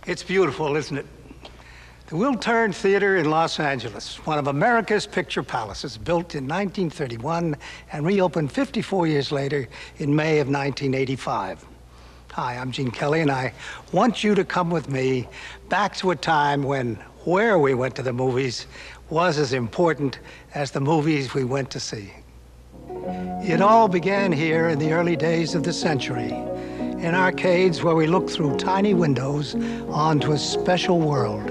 It's beautiful, isn't it? The Wiltern Theater in Los Angeles, one of America's picture palaces, built in 1931 and reopened 54 years later in May of 1985. Hi, I'm Gene Kelly, and I want you to come with me back to a time when where we went to the movies was as important as the movies we went to see. It all began here in the early days of the century, in arcades where we looked through tiny windows onto a special world.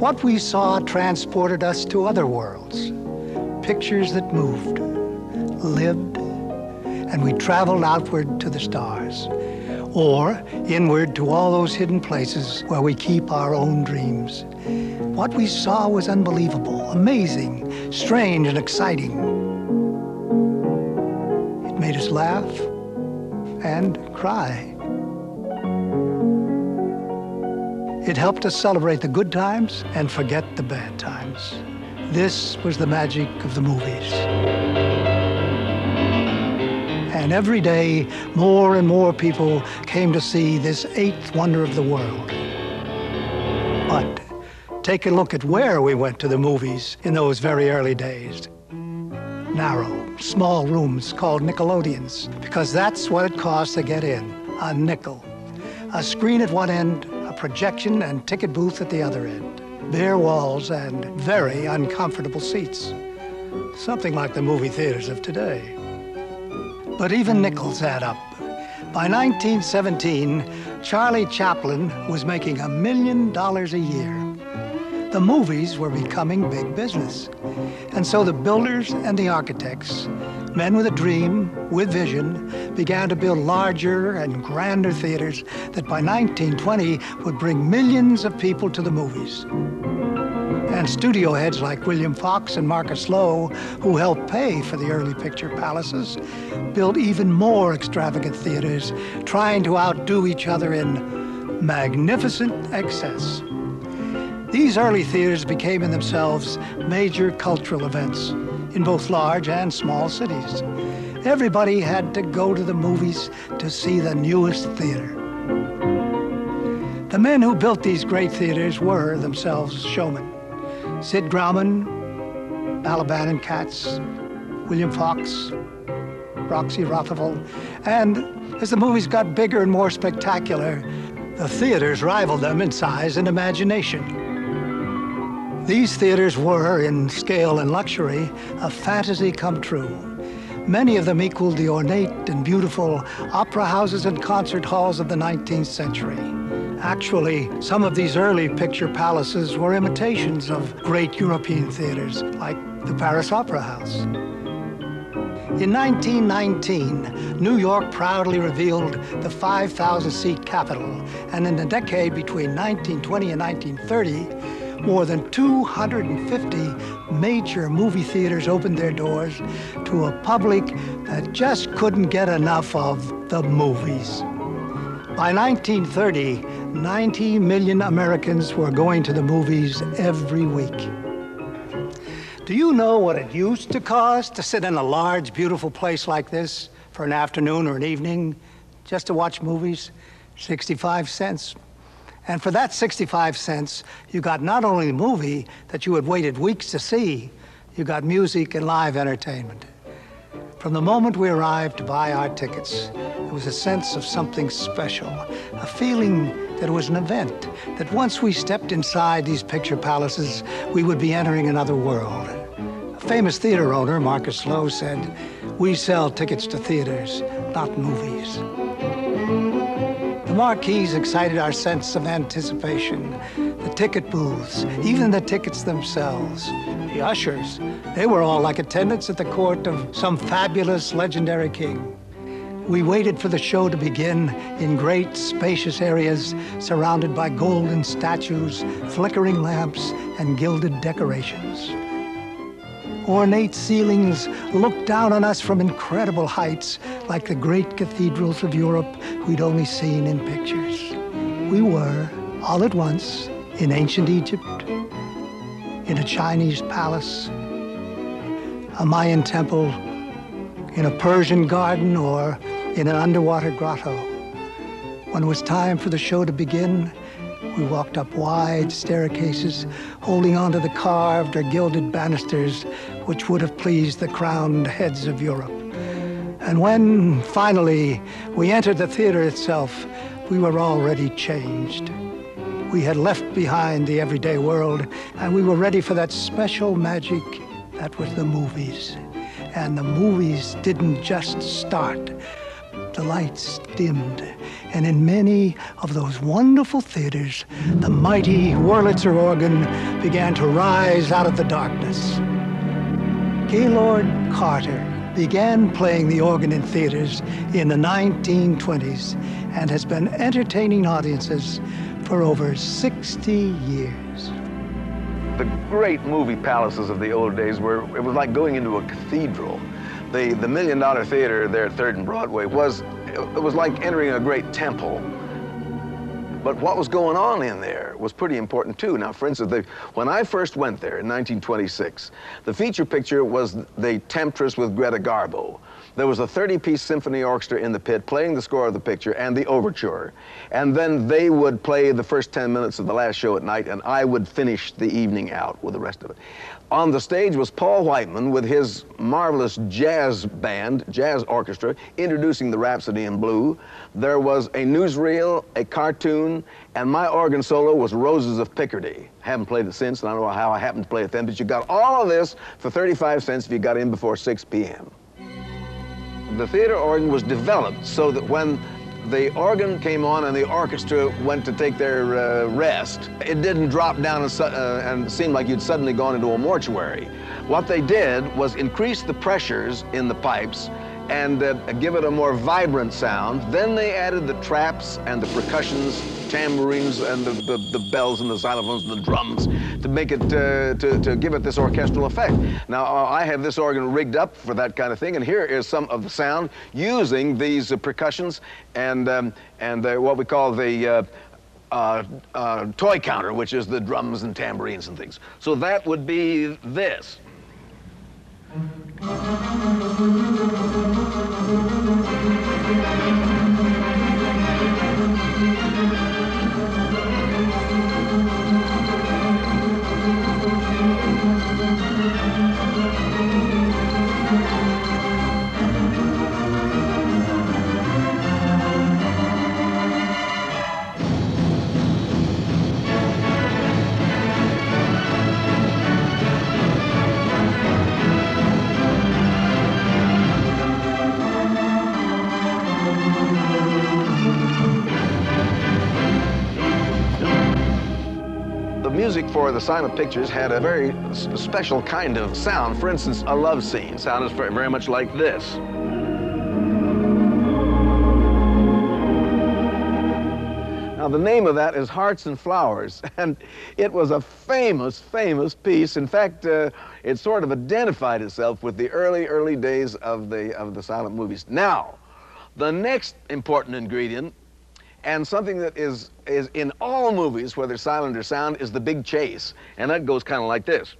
What we saw transported us to other worlds, pictures that moved, lived, and we traveled outward to the stars, or inward to all those hidden places where we keep our own dreams. What we saw was unbelievable, amazing, strange, and exciting. It made us laugh and cry. It helped us celebrate the good times and forget the bad times. This was the magic of the movies. And every day, more and more people came to see this eighth wonder of the world. But take a look at where we went to the movies in those very early days. Narrow, small rooms called Nickelodeons, because that's what it cost to get in, a nickel. A screen at one end, a projection and ticket booth at the other end. Bare walls and very uncomfortable seats. Something like the movie theaters of today. But even nickels add up. By 1917, Charlie Chaplin was making $1 million a year. The movies were becoming big business. And so the builders and the architects, men with a dream, with vision, began to build larger and grander theaters that by 1920 would bring millions of people to the movies. And studio heads like William Fox and Marcus Lowe, who helped pay for the early picture palaces, built even more extravagant theaters, trying to outdo each other in magnificent excess. These early theaters became in themselves major cultural events in both large and small cities. Everybody had to go to the movies to see the newest theater. The men who built these great theaters were themselves showmen. Sid Grauman, Balaban and Katz, William Fox, Roxy Rothafel, and as the movies got bigger and more spectacular, the theaters rivaled them in size and imagination. These theaters were, in scale and luxury, a fantasy come true. Many of them equaled the ornate and beautiful opera houses and concert halls of the 19th century. Actually, some of these early picture palaces were imitations of great European theaters, like the Paris Opera House. In 1919, New York proudly revealed the 5,000-seat Capitol, and in the decade between 1920 and 1930, more than 250 major movie theaters opened their doors to a public that just couldn't get enough of the movies. By 1930, 90 million Americans were going to the movies every week. Do you know what it used to cost to sit in a large, beautiful place like this for an afternoon or an evening just to watch movies? 65 cents. And for that 65 cents, you got not only the movie that you had waited weeks to see, you got music and live entertainment. From the moment we arrived to buy our tickets, there was a sense of something special, a feeling that it was an event, that once we stepped inside these picture palaces, we would be entering another world. A famous theater owner, Marcus Lowe, said, "We sell tickets to theaters, not movies." The The marquees excited our sense of anticipation, the ticket booths, even the tickets themselves. The ushers, they were all like attendants at the court of some fabulous legendary king. We waited for the show to begin in great, spacious areas surrounded by golden statues, flickering lamps, and gilded decorations. Ornate ceilings looked down on us from incredible heights, like the great cathedrals of Europe we'd only seen in pictures. We were, all at once, in ancient Egypt, in a Chinese palace, a Mayan temple, in a Persian garden, or in an underwater grotto. When it was time for the show to begin, we walked up wide staircases, holding onto the carved or gilded banisters which would have pleased the crowned heads of Europe. And when, finally, we entered the theater itself, we were already changed. We had left behind the everyday world, and we were ready for that special magic that was the movies. And the movies didn't just start. The lights dimmed, and in many of those wonderful theaters, the mighty Wurlitzer organ began to rise out of the darkness. Gaylord Carter began playing the organ in theaters in the 1920s and has been entertaining audiences for over 60 years. The great movie palaces of the old days it was like going into a cathedral. The $1 Million Theater there at 3rd and Broadway was like entering a great temple. But what was going on in there was pretty important too. Now, for instance, when I first went there in 1926, the feature picture was The Temptress with Greta Garbo. There was a 30-piece symphony orchestra in the pit playing the score of the picture and the overture. And then they would play the first 10 minutes of the last show at night, and I would finish the evening out with the rest of it. On the stage was Paul Whiteman with his marvelous jazz band, jazz orchestra, introducing the Rhapsody in Blue. There was a newsreel, a cartoon, and my organ solo was Roses of Picardy. I haven't played it since, and I don't know how I happened to play it then, but you got all of this for 35 cents if you got in before 6 p.m. The theater organ was developed so that when the organ came on and the orchestra went to take their rest, it didn't drop down and seem like you'd suddenly gone into a mortuary. What they did was increase the pressures in the pipes and give it a more vibrant sound. Then they added the traps and the percussions, tambourines and the bells and the xylophones and the drums to make it, to give it this orchestral effect. Now, I have this organ rigged up for that kind of thing, and here is some of the sound using these percussions and what we call the toy counter, which is the drums and tambourines and things. So that would be this. Music for the silent pictures had a very special kind of sound. For instance, a love scene sounded very much like this. Now, the name of that is Hearts and Flowers, and it was a famous, famous piece. In fact, it sort of identified itself with the early days of the silent movies. Now, the next important ingredient, and something that is in all movies, whether silent or sound, is the big chase. And that goes kind of like this.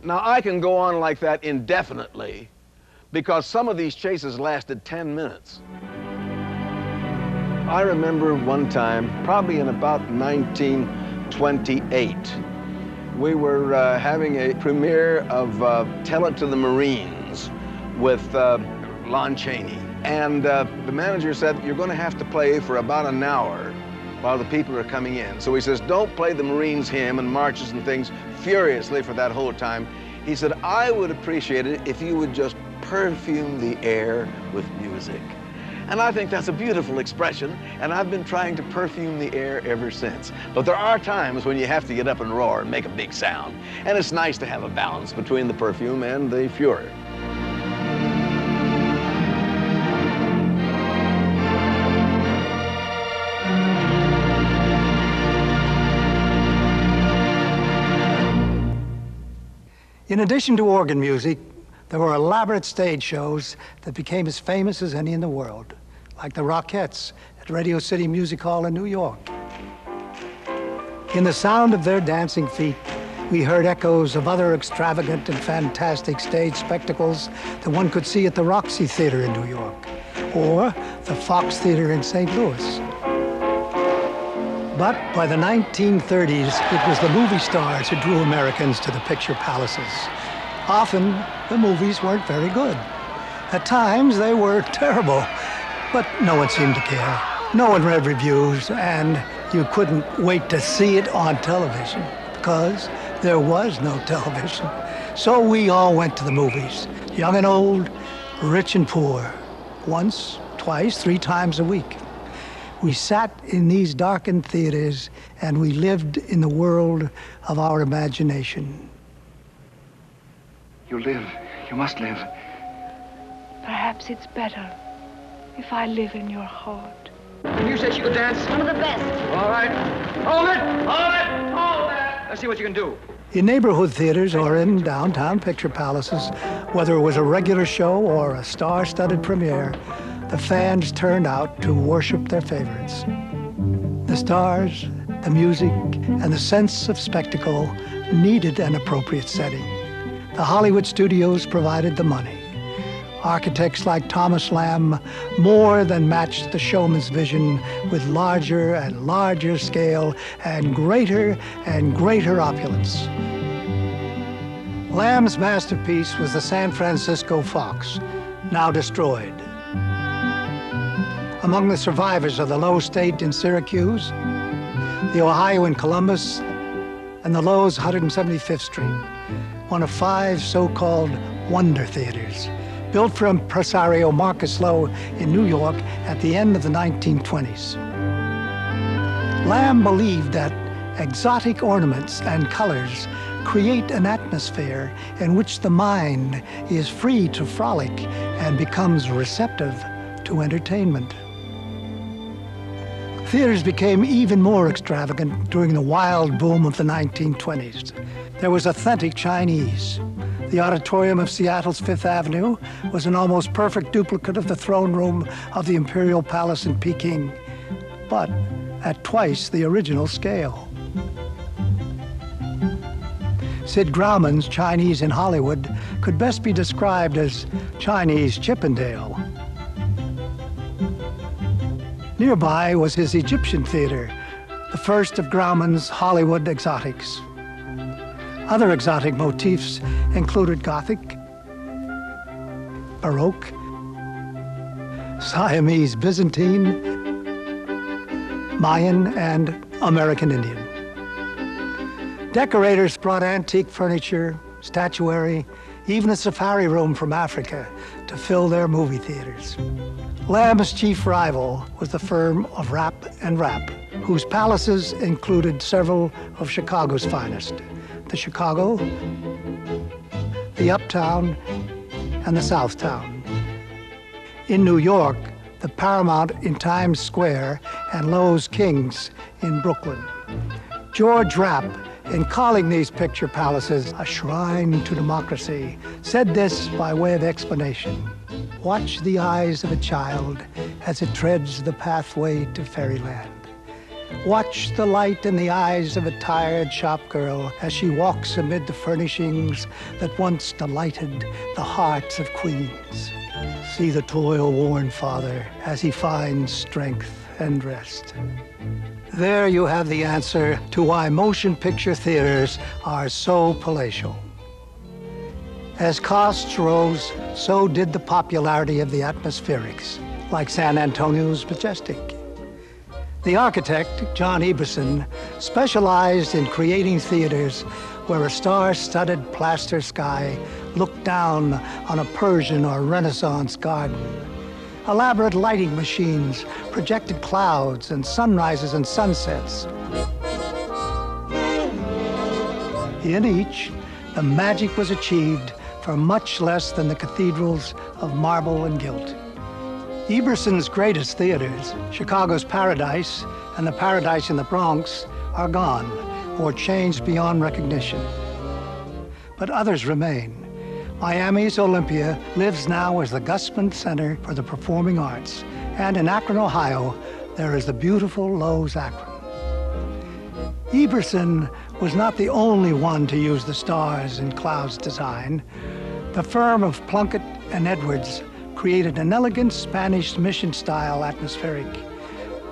Now, I can go on like that indefinitely, because some of these chases lasted 10 minutes. I remember one time, probably in about 1928, we were having a premiere of Tell It to the Marines with Lon Chaney. And the manager said, you're going to have to play for about an hour while the people are coming in. So he says, don't play the Marines hymn and marches and things furiously for that whole time. He said, I would appreciate it if you would just perfume the air with music. And I think that's a beautiful expression, and I've been trying to perfume the air ever since. But there are times when you have to get up and roar and make a big sound. And it's nice to have a balance between the perfume and the fury. In addition to organ music, there were elaborate stage shows that became as famous as any in the world, like the Rockettes at Radio City Music Hall in New York. In the sound of their dancing feet, we heard echoes of other extravagant and fantastic stage spectacles that one could see at the Roxy Theater in New York, or the Fox Theater in St. Louis. But by the 1930s, it was the movie stars who drew Americans to the picture palaces. Often, the movies weren't very good. At times, they were terrible, but no one seemed to care. No one read reviews, and you couldn't wait to see it on television because there was no television. So we all went to the movies, young and old, rich and poor, once, twice, 3 times a week. We sat in these darkened theaters, and we lived in the world of our imagination. You live. You must live. Perhaps it's better if I live in your heart. Did you say she could dance? One of the best. All right. Hold it! Hold it! Hold it! Let's see what you can do. In neighborhood theaters or in downtown picture palaces, whether it was a regular show or a star-studded premiere, the fans turned out to worship their favorites. The stars, the music, and the sense of spectacle needed an appropriate setting. The Hollywood studios provided the money. Architects like Thomas Lamb more than matched the showman's vision with larger and larger scale and greater opulence. Lamb's masterpiece was the San Francisco Fox, now destroyed. Among the survivors are the Lowe State in Syracuse, the Ohio in Columbus, and the Lowe's 175th Street, one of 5 so-called wonder theaters, built for impresario Marcus Lowe in New York at the end of the 1920s. Lamb believed that exotic ornaments and colors create an atmosphere in which the mind is free to frolic and becomes receptive to entertainment. Theaters became even more extravagant during the wild boom of the 1920s. There was authentic Chinese. The auditorium of Seattle's Fifth Avenue was an almost perfect duplicate of the throne room of the Imperial Palace in Peking, but at twice the original scale. Sid Grauman's Chinese in Hollywood could best be described as Chinese Chippendale. Nearby was his Egyptian theater, the first of Grauman's Hollywood exotics. Other exotic motifs included Gothic, Baroque, Siamese Byzantine, Mayan, and American Indian. Decorators brought antique furniture, statuary, even a safari room from Africa to fill their movie theaters. Lamb's chief rival was the firm of Rapp and Rapp, whose palaces included several of Chicago's finest: the Chicago, the Uptown, and the Southtown. In New York, the Paramount in Times Square and Lowe's Kings in Brooklyn. George Rapp, in calling these picture palaces a shrine to democracy, said this by way of explanation: "Watch the eyes of a child as it treads the pathway to fairyland. Watch the light in the eyes of a tired shop girl as she walks amid the furnishings that once delighted the hearts of queens. See the toil-worn father as he finds strength and rest. There you have the answer to why motion picture theaters are so palatial. As costs rose, so did the popularity of the atmospherics, like San Antonio's Majestic. The architect, John Eberson, specialized in creating theaters where a star-studded plaster sky looked down on a Persian or Renaissance garden. Elaborate lighting machines projected clouds and sunrises and sunsets. In each, the magic was achieved for much less than the cathedrals of marble and gilt. Eberson's greatest theaters, Chicago's Paradise and the Paradise in the Bronx, are gone or changed beyond recognition. But others remain. Miami's Olympia lives now as the Gusman Center for the Performing Arts, and in Akron, Ohio, there is the beautiful Lowe's Akron. Eberson was not the only one to use the stars and clouds design. The firm of Plunkett and Edwards created an elegant Spanish mission-style atmospheric,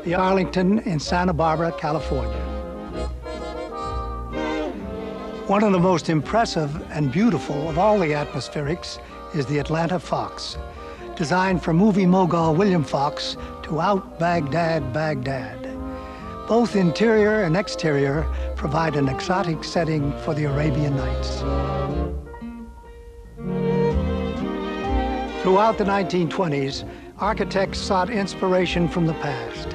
the Arlington in Santa Barbara, California. One of the most impressive and beautiful of all the atmospherics is the Atlanta Fox, designed for movie mogul William Fox to out-Baghdad Baghdad. Both interior and exterior provide an exotic setting for the Arabian Nights. Throughout the 1920s, architects sought inspiration from the past.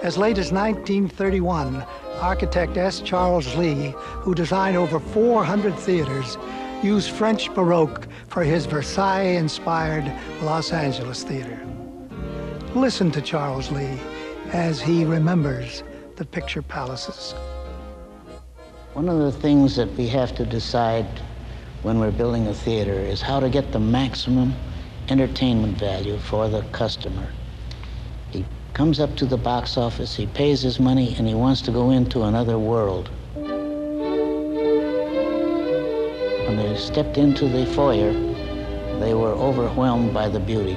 As late as 1931, architect S. Charles Lee, who designed over 400 theaters, used French Baroque for his Versailles-inspired Los Angeles theater. Listen to Charles Lee as he remembers the picture palaces. One of the things that we have to decide when we're building a theater is how to get the maximum entertainment value for the customer. He comes up to the box office, he pays his money, and he wants to go into another world. When they stepped into the foyer, they were overwhelmed by the beauty.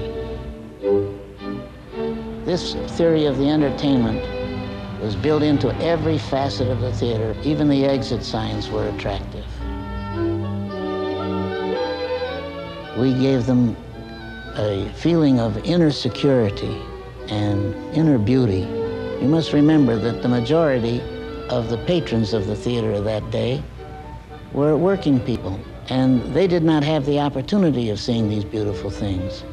This theory of the entertainment was built into every facet of the theater. Even the exit signs were attractive. We gave them a feeling of inner security and inner beauty. You must remember that the majority of the patrons of the theater that day were working people, and they did not have the opportunity of seeing these beautiful things.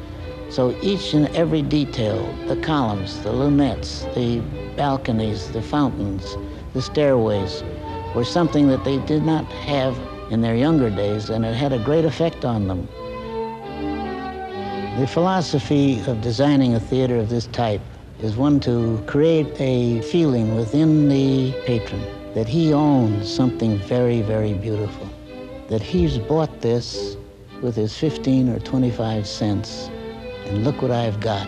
So each and every detail, the columns, the lunettes, the balconies, the fountains, the stairways, were something that they did not have in their younger days, and it had a great effect on them. The philosophy of designing a theater of this type is one to create a feeling within the patron that he owns something very, very beautiful, that he's bought this with his 15 or 25 cents, and look what I've got.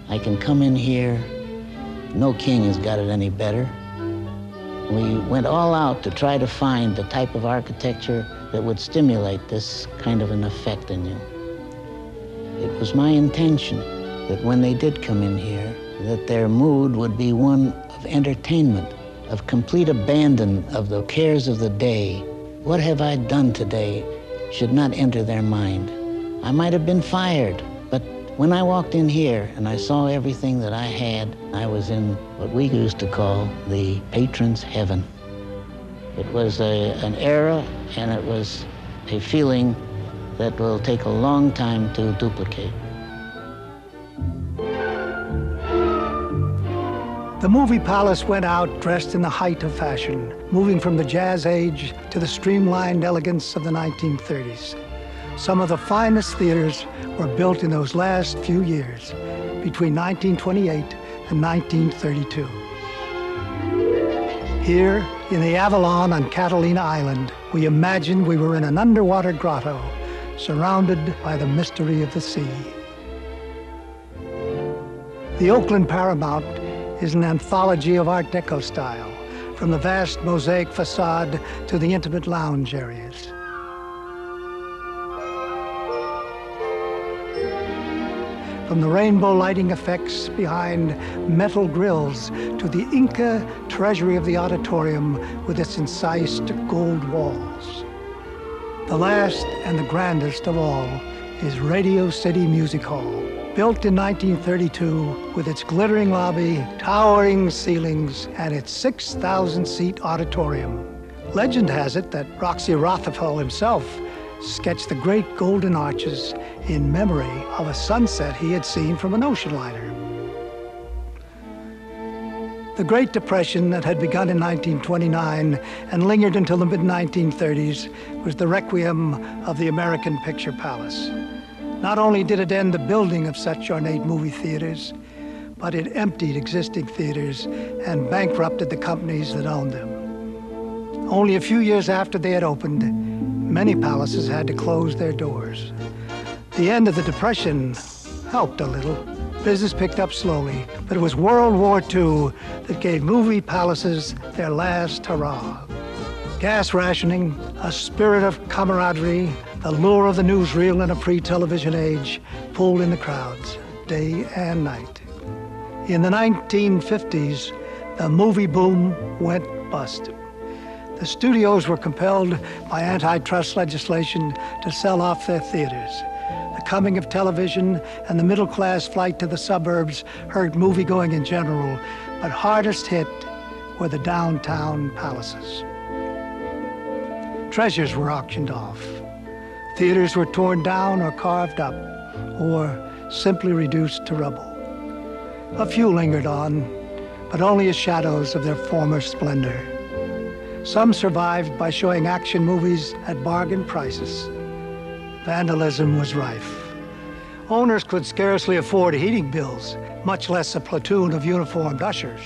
I can come in here, no king has got it any better. We went all out to try to find the type of architecture that would stimulate this kind of an effect in you. It was my intention that when they did come in here, that their mood would be one of entertainment, of complete abandon of the cares of the day. What have I done today should not enter their mind. I might have been fired, but when I walked in here and I saw everything that I had, I was in what we used to call the patron's heaven. It was an era, and it was a feeling that will take a long time to duplicate. The movie palace went out dressed in the height of fashion, moving from the Jazz Age to the streamlined elegance of the 1930s. Some of the finest theaters were built in those last few years, between 1928 and 1932. Here, in the Avalon on Catalina Island, we imagined we were in an underwater grotto, surrounded by the mystery of the sea. The Oakland Paramount is an anthology of Art Deco style, from the vast mosaic facade to the intimate lounge areas. From the rainbow lighting effects behind metal grills to the Inca treasury of the auditorium with its incised gold walls. The last and the grandest of all is Radio City Music Hall, built in 1932 with its glittering lobby, towering ceilings, and its 6,000-seat auditorium. Legend has it that Roxy Rothafel himself sketched the great golden arches in memory of a sunset he had seen from an ocean liner. The Great Depression that had begun in 1929 and lingered until the mid-1930s was the requiem of the American Picture Palace. Not only did it end the building of such ornate movie theaters, but it emptied existing theaters and bankrupted the companies that owned them. Only a few years after they had opened, many palaces had to close their doors. The end of the Depression helped a little. Business picked up slowly, but it was World War II that gave movie palaces their last hurrah. Gas rationing, a spirit of camaraderie, the lure of the newsreel in a pre-television age pulled in the crowds, day and night. In the 1950s, the movie boom went bust. The studios were compelled by antitrust legislation to sell off their theaters. The coming of television and the middle-class flight to the suburbs hurt moviegoing in general, but hardest hit were the downtown palaces. Treasures were auctioned off. Theaters were torn down or carved up, or simply reduced to rubble. A few lingered on, but only as shadows of their former splendor. Some survived by showing action movies at bargain prices. Vandalism was rife. Owners could scarcely afford heating bills, much less a platoon of uniformed ushers.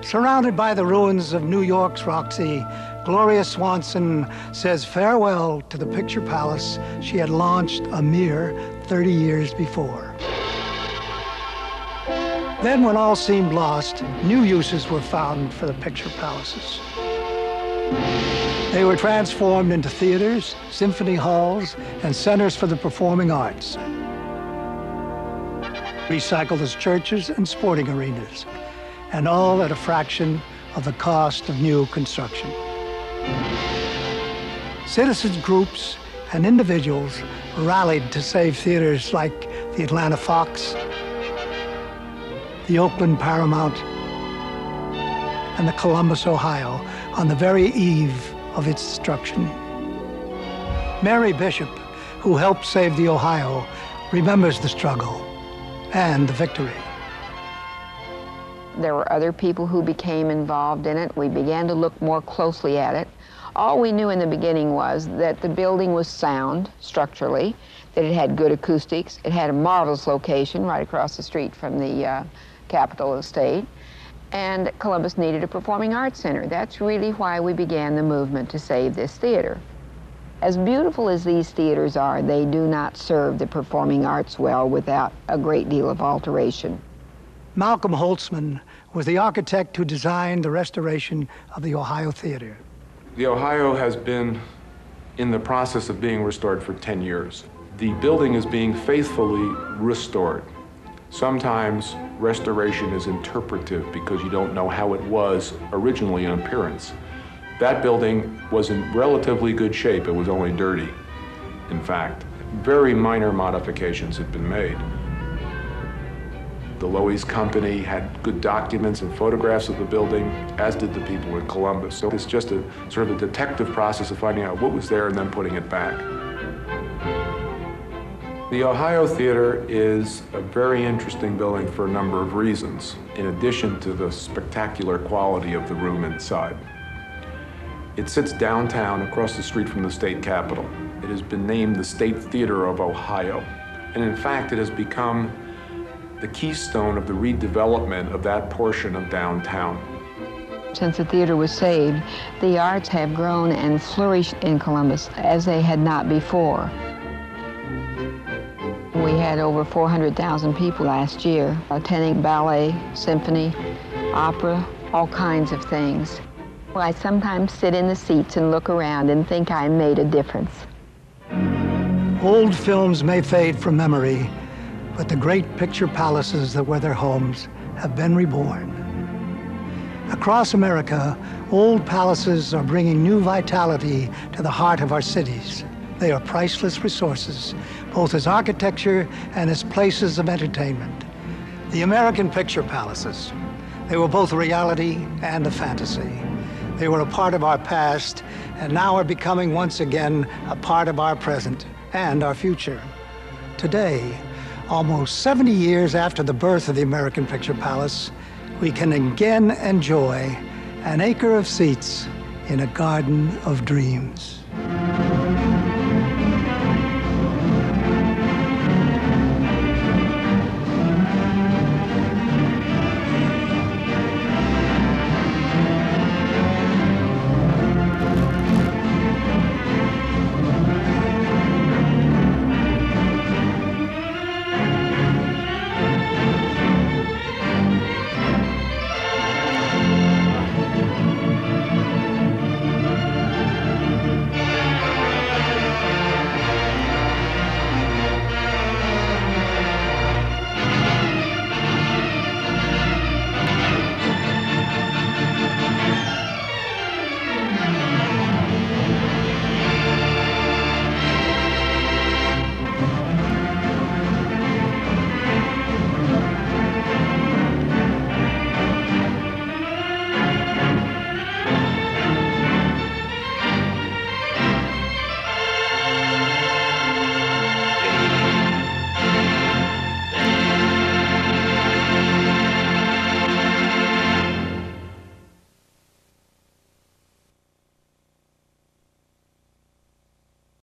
Surrounded by the ruins of New York's Roxy, Gloria Swanson says farewell to the Picture Palace she had launched a mere 30 years before. Then, when all seemed lost, new uses were found for the Picture Palaces. They were transformed into theaters, symphony halls, and centers for the performing arts. Recycled as churches and sporting arenas, and all at a fraction of the cost of new construction. Citizens groups and individuals rallied to save theaters like the Atlanta Fox, the Oakland Paramount, and the Columbus, Ohio, on the very eve of its destruction. Mary Bishop, who helped save the Ohio, remembers the struggle and the victory. There were other people who became involved in it. We began to look more closely at it. All we knew in the beginning was that the building was sound structurally, that it had good acoustics, it had a marvelous location right across the street from the Capitol Estate, and Columbus needed a performing arts center. That's really why we began the movement to save this theater. As beautiful as these theaters are, they do not serve the performing arts well without a great deal of alteration. Malcolm Holtzman was the architect who designed the restoration of the Ohio Theater. The Ohio has been in the process of being restored for 10 years. The building is being faithfully restored. Sometimes restoration is interpretive because you don't know how it was originally in appearance. That building was in relatively good shape. It was only dirty, in fact. Very minor modifications had been made. The Loews Company had good documents and photographs of the building, as did the people in Columbus. So it's just a sort of a detective process of finding out what was there and then putting it back. The Ohio Theater is a very interesting building for a number of reasons, in addition to the spectacular quality of the room inside. It sits downtown across the street from the state capitol. It has been named the State Theater of Ohio. And in fact, it has become the keystone of the redevelopment of that portion of downtown. Since the theater was saved, the arts have grown and flourished in Columbus as they had not before. We had over 400,000 people last year attending ballet, symphony, opera, all kinds of things. Well, I sometimes sit in the seats and look around and think I made a difference. Old films may fade from memory, but the great picture palaces that were their homes have been reborn. Across America, old palaces are bringing new vitality to the heart of our cities. They are priceless resources, both as architecture and as places of entertainment. The American picture palaces, they were both a reality and a fantasy. They were a part of our past and now are becoming once again a part of our present and our future. Today, almost 70 years after the birth of the American Picture Palace, we can again enjoy an acre of seats in a garden of dreams.